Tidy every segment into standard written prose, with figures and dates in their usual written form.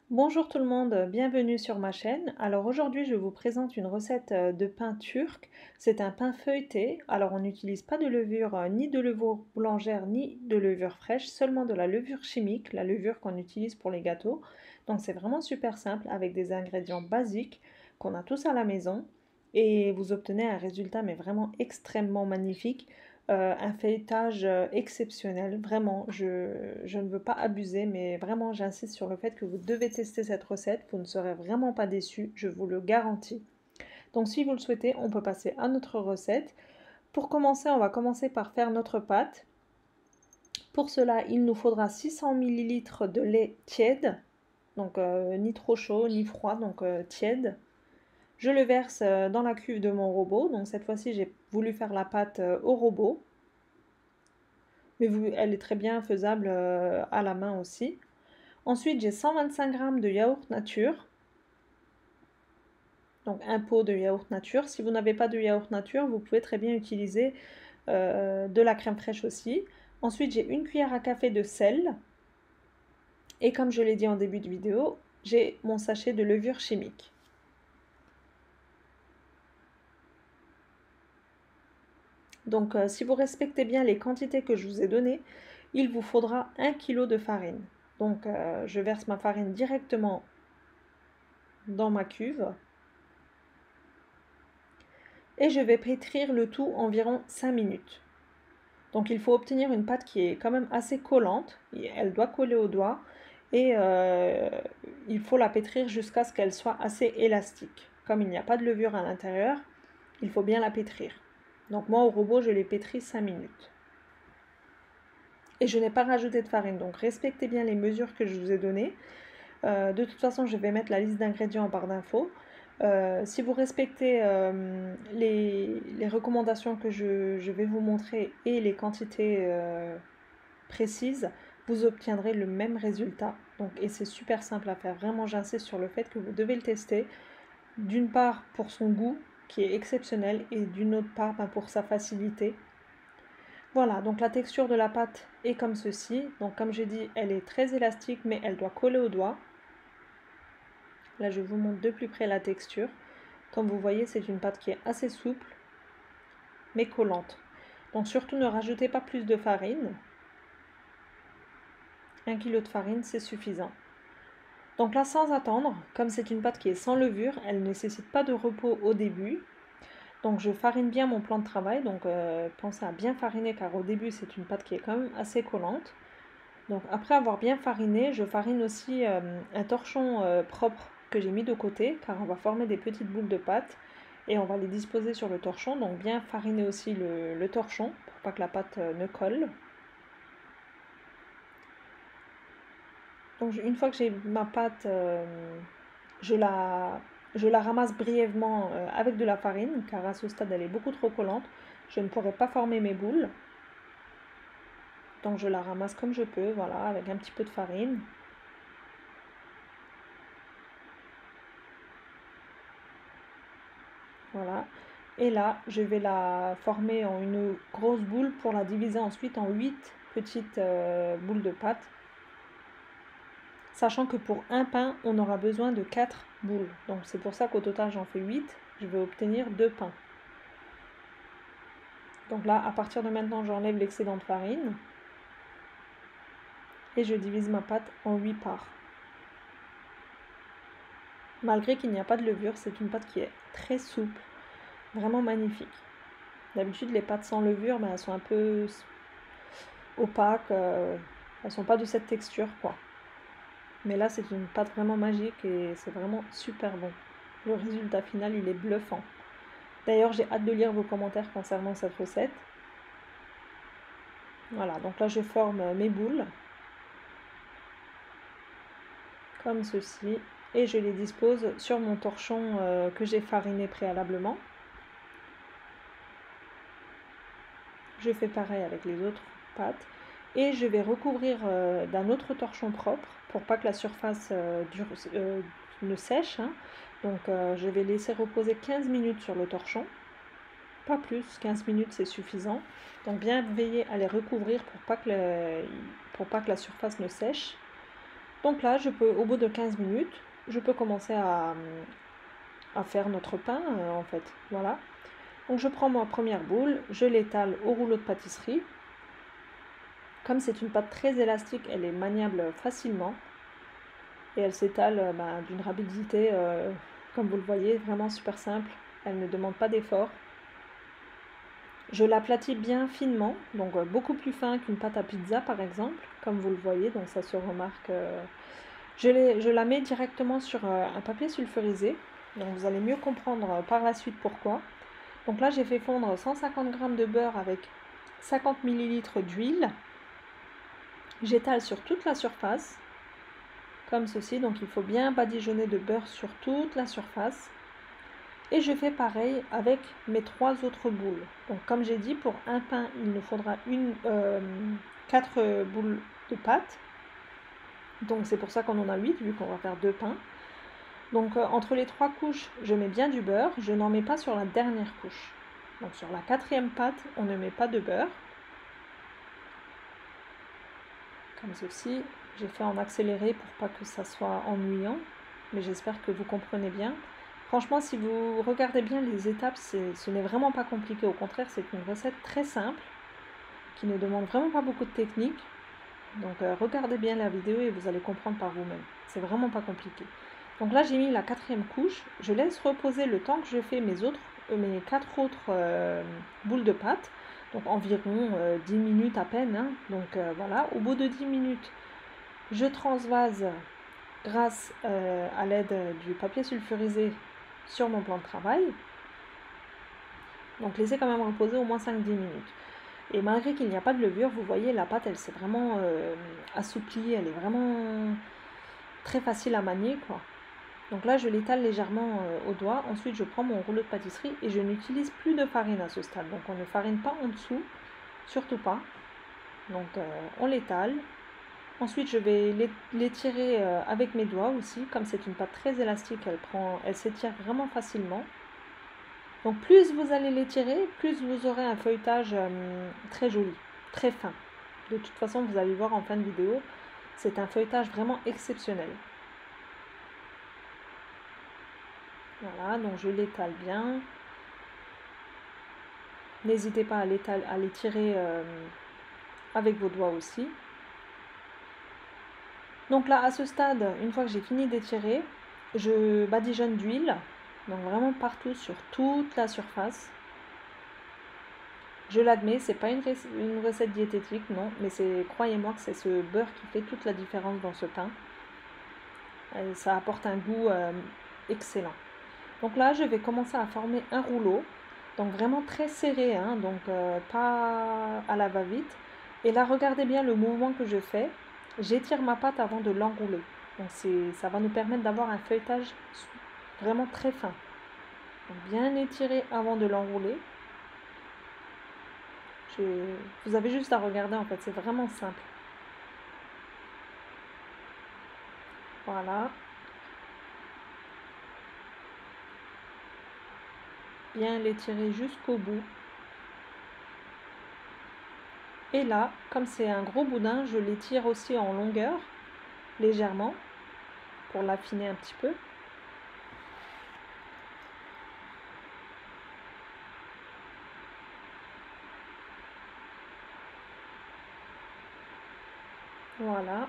Bonjour tout le monde, bienvenue sur ma chaîne. Alors aujourd'hui je vous présente une recette de pain turc. C'est un pain feuilleté. Alors on n'utilise pas de levure, ni de levure boulangère, ni de levure fraîche, seulement de la levure chimique, la levure qu'on utilise pour les gâteaux. Donc c'est vraiment super simple avec des ingrédients basiques qu'on a tous à la maison. Et vous obtenez un résultat mais vraiment extrêmement magnifique. Un feuilletage exceptionnel, vraiment, je ne veux pas abuser, mais vraiment j'insiste sur le fait que vous devez tester cette recette, vous ne serez vraiment pas déçus, je vous le garantis. Donc si vous le souhaitez, on peut passer à notre recette. Pour commencer, on va commencer par faire notre pâte. Pour cela, il nous faudra 600 ml de lait tiède, donc ni trop chaud ni froid, donc tiède. Je le verse dans la cuve de mon robot, donc cette fois-ci j'ai voulu faire la pâte au robot. Mais elle est très bien faisable à la main aussi. Ensuite, j'ai 125 g de yaourt nature, donc un pot de yaourt nature. Si vous n'avez pas de yaourt nature, vous pouvez très bien utiliser de la crème fraîche aussi. Ensuite, j'ai une cuillère à café de sel. Et comme je l'ai dit en début de vidéo, j'ai mon sachet de levure chimique. Donc si vous respectez bien les quantités que je vous ai données, il vous faudra 1 kg de farine. Donc je verse ma farine directement dans ma cuve. Et je vais pétrir le tout environ 5 minutes. Donc il faut obtenir une pâte qui est quand même assez collante, elle doit coller au doigt et il faut la pétrir jusqu'à ce qu'elle soit assez élastique. Comme il n'y a pas de levure à l'intérieur, il faut bien la pétrir. Donc moi au robot je l'ai pétrie 5 minutes. Et je n'ai pas rajouté de farine, donc respectez bien les mesures que je vous ai données. De toute façon je vais mettre la liste d'ingrédients en barre d'infos. Si vous respectez les recommandations que je vais vous montrer et les quantités précises, vous obtiendrez le même résultat. Donc, et c'est super simple à faire. Vraiment, j'insiste sur le fait que vous devez le tester. D'une part pour son goût qui est exceptionnel et d'une autre part pour sa facilité. Voilà, donc la texture de la pâte est comme ceci. Donc comme j'ai dit, elle est très élastique mais elle doit coller au doigt. Là, je vous montre de plus près la texture. Comme vous voyez, c'est une pâte qui est assez souple, mais collante. Donc surtout, ne rajoutez pas plus de farine. 1 kg de farine, c'est suffisant. Donc là, sans attendre, comme c'est une pâte qui est sans levure, elle ne nécessite pas de repos au début. Donc je farine bien mon plan de travail. Donc pensez à bien fariner car au début, c'est une pâte qui est quand même assez collante. Donc après avoir bien fariné, je farine aussi un torchon propre que j'ai mis de côté car on va former des petites boules de pâte et on va les disposer sur le torchon. Donc bien fariner aussi le torchon pour pas que la pâte ne colle. Donc une fois que j'ai ma pâte, je la ramasse brièvement avec de la farine car à ce stade elle est beaucoup trop collante. Je ne pourrai pas former mes boules. Donc je la ramasse comme je peux, voilà, avec un petit peu de farine. Voilà. Et là, je vais la former en une grosse boule pour la diviser ensuite en 8 petites boules de pâte. Sachant que pour un pain, on aura besoin de 4 boules. Donc c'est pour ça qu'au total, j'en fais 8. Je vais obtenir 2 pains. Donc là, à partir de maintenant, j'enlève l'excédent de farine. Et je divise ma pâte en 8 parts. Malgré qu'il n'y a pas de levure, c'est une pâte qui est très souple. Vraiment magnifique. D'habitude, les pâtes sans levure, elles sont un peu opaques. Elles sont pas de cette texture, quoi. Mais là, c'est une pâte vraiment magique et c'est vraiment super bon. Le résultat final, il est bluffant. D'ailleurs, j'ai hâte de lire vos commentaires concernant cette recette. Voilà, donc là, je forme mes boules. Comme ceci. Et je les dispose sur mon torchon que j'ai fariné préalablement. Je fais pareil avec les autres pâtes. Et je vais recouvrir d'un autre torchon propre pour pas que la surface ne sèche. Hein. Donc je vais laisser reposer 15 minutes sur le torchon. Pas plus, 15 minutes c'est suffisant. Donc bien veiller à les recouvrir pour pas que la surface ne sèche. Donc là, au bout de 15 minutes, je peux commencer à faire notre pain en fait. Voilà. Donc je prends ma première boule, je l'étale au rouleau de pâtisserie. Comme c'est une pâte très élastique, elle est maniable facilement et elle s'étale d'une rapidité, comme vous le voyez, vraiment super simple. Elle ne demande pas d'effort. Je l'aplatis bien finement, donc beaucoup plus fin qu'une pâte à pizza par exemple, comme vous le voyez, donc ça se remarque. Je la mets directement sur un papier sulfurisé, donc vous allez mieux comprendre par la suite pourquoi. Donc là j'ai fait fondre 150 g de beurre avec 50 ml d'huile. J'étale sur toute la surface, comme ceci, donc il faut bien badigeonner de beurre sur toute la surface. Et je fais pareil avec mes 3 autres boules. Donc comme j'ai dit, pour un pain, il nous faudra 4 boules de pâte. Donc c'est pour ça qu'on en a 8, vu qu'on va faire 2 pains. Donc entre les 3 couches, je mets bien du beurre. Je n'en mets pas sur la dernière couche. Donc sur la 4e pâte, on ne met pas de beurre. Comme ceci. J'ai fait en accéléré pour pas que ça soit ennuyant. Mais j'espère que vous comprenez bien. Franchement, si vous regardez bien les étapes, ce n'est vraiment pas compliqué. Au contraire, c'est une recette très simple, qui ne demande vraiment pas beaucoup de technique. Donc regardez bien la vidéo et vous allez comprendre par vous-même. C'est vraiment pas compliqué. Donc là, j'ai mis la 4e couche. Je laisse reposer le temps que je fais mes 4 autres boules de pâte. Donc environ 10 minutes à peine. Hein. Donc voilà, au bout de 10 minutes, je transvase grâce à l'aide du papier sulfurisé sur mon plan de travail. Donc laissez quand même reposer au moins 5-10 minutes. Et malgré qu'il n'y a pas de levure, vous voyez la pâte elle s'est vraiment assouplie, elle est vraiment très facile à manier quoi. Donc là je l'étale légèrement au doigt, ensuite je prends mon rouleau de pâtisserie et je n'utilise plus de farine à ce stade. Donc on ne farine pas en dessous, surtout pas. Donc on l'étale. Ensuite je vais l'étirer avec mes doigts aussi, comme c'est une pâte très élastique, elle s'étire vraiment facilement. Donc plus vous allez l'étirer, plus vous aurez un feuilletage très joli, très fin. De toute façon, vous allez voir en fin de vidéo, c'est un feuilletage vraiment exceptionnel. Voilà, donc je l'étale bien. N'hésitez pas à l'étirer avec vos doigts aussi. Donc là, à ce stade, une fois que j'ai fini d'étirer, je badigeonne d'huile. Donc vraiment partout sur toute la surface. Je l'admets, c'est pas une recette diététique, non, mais croyez-moi que c'est ce beurre qui fait toute la différence dans ce pain. Ça apporte un goût excellent. Donc là, je vais commencer à former un rouleau, donc vraiment très serré, hein, donc pas à la va-vite. Et là, regardez bien le mouvement que je fais. J'étire ma pâte avant de l'enrouler. Donc ça va nous permettre d'avoir un feuilletage vraiment très fin. Donc bien étiré avant de l'enrouler. Vous avez juste à regarder en fait, c'est vraiment simple. Voilà. Bien l'étirer jusqu'au bout. Et là, comme c'est un gros boudin, je l'étire aussi en longueur, légèrement, pour l'affiner un petit peu. Voilà.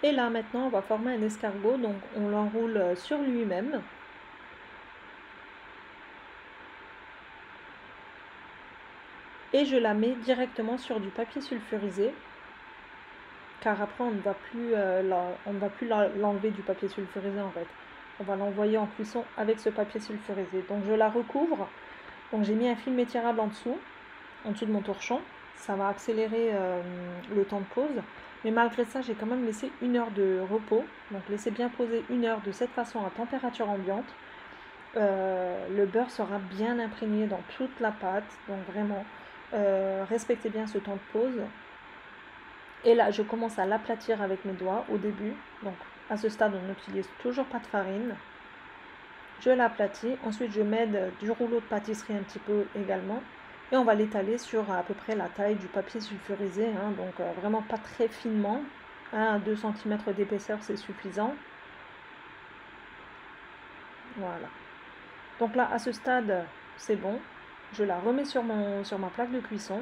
Et là maintenant on va former un escargot, donc on l'enroule sur lui-même. Et je la mets directement sur du papier sulfurisé, car après on ne va plus l'enlever du papier sulfurisé en fait. On va l'envoyer en cuisson avec ce papier sulfurisé. Donc je la recouvre. Donc j'ai mis un film étirable en dessous de mon torchon. Ça va accélérer le temps de pause. Mais malgré ça, j'ai quand même laissé 1 heure de repos. Donc laissez bien poser 1 heure de cette façon à température ambiante. Le beurre sera bien imprégné dans toute la pâte. Donc vraiment, respectez bien ce temps de pause. Et là, je commence à l'aplatir avec mes doigts au début. Donc à ce stade, on n'utilise toujours pas de farine. Je l'aplatis. Ensuite, je m'aide du rouleau de pâtisserie un petit peu également. Et on va l'étaler sur à peu près la taille du papier sulfurisé, hein, donc vraiment pas très finement, 1 à 2 cm d'épaisseur, c'est suffisant. Voilà. Donc là, à ce stade, c'est bon. Je la remets sur ma plaque de cuisson.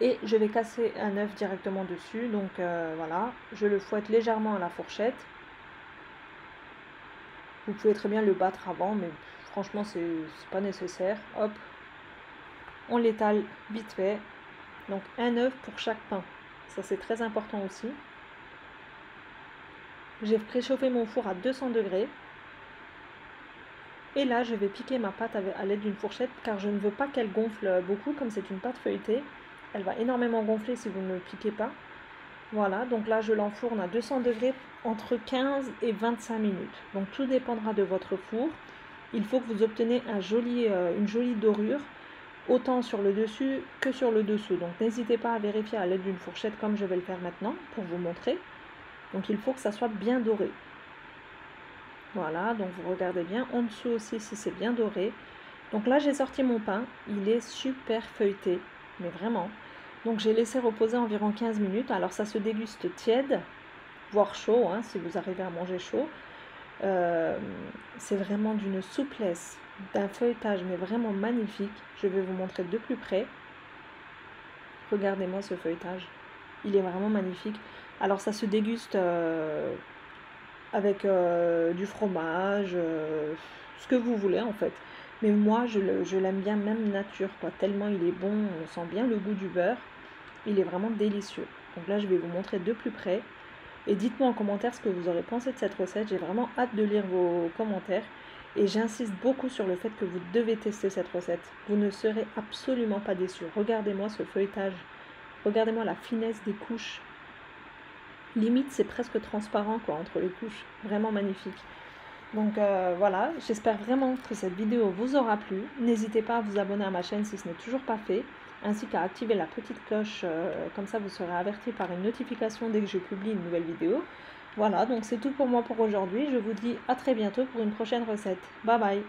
Et je vais casser un œuf directement dessus. Donc voilà, je le fouette légèrement à la fourchette. Vous pouvez très bien le battre avant, mais franchement, c'est pas nécessaire. Hop, on l'étale vite fait. Donc un œuf pour chaque pain. Ça, c'est très important aussi. J'ai préchauffé mon four à 200 degrés. Et là, je vais piquer ma pâte à l'aide d'une fourchette car je ne veux pas qu'elle gonfle beaucoup comme c'est une pâte feuilletée. Elle va énormément gonfler si vous ne le piquez pas. Voilà, donc là, je l'enfourne à 200 degrés entre 15 et 25 minutes. Donc tout dépendra de votre four. Il faut que vous obtenez une jolie dorure, autant sur le dessus que sur le dessous. Donc n'hésitez pas à vérifier à l'aide d'une fourchette comme je vais le faire maintenant pour vous montrer. Donc il faut que ça soit bien doré. Voilà, donc vous regardez bien en dessous aussi si c'est bien doré. Donc là j'ai sorti mon pain, il est super feuilleté, mais vraiment. Donc j'ai laissé reposer environ 15 minutes. Alors ça se déguste tiède, voire chaud, hein, si vous arrivez à manger chaud. C'est vraiment d'une souplesse, d'un feuilletage, mais vraiment magnifique. Je vais vous montrer de plus près. Regardez-moi ce feuilletage, il est vraiment magnifique. Alors ça se déguste avec du fromage, ce que vous voulez en fait. Mais moi, je l'aime bien même nature, quoi. Tellement il est bon, on sent bien le goût du beurre. Il est vraiment délicieux. Donc là, je vais vous montrer de plus près. Et dites-moi en commentaire ce que vous aurez pensé de cette recette. J'ai vraiment hâte de lire vos commentaires. Et j'insiste beaucoup sur le fait que vous devez tester cette recette. Vous ne serez absolument pas déçus. Regardez-moi ce feuilletage. Regardez-moi la finesse des couches. Limite, c'est presque transparent quoi, entre les couches. Vraiment magnifique. Donc voilà, j'espère vraiment que cette vidéo vous aura plu. N'hésitez pas à vous abonner à ma chaîne si ce n'est toujours pas fait, ainsi qu'à activer la petite cloche, comme ça vous serez averti par une notification dès que je publie une nouvelle vidéo. Voilà, donc c'est tout pour moi pour aujourd'hui. Je vous dis à très bientôt pour une prochaine recette. Bye bye!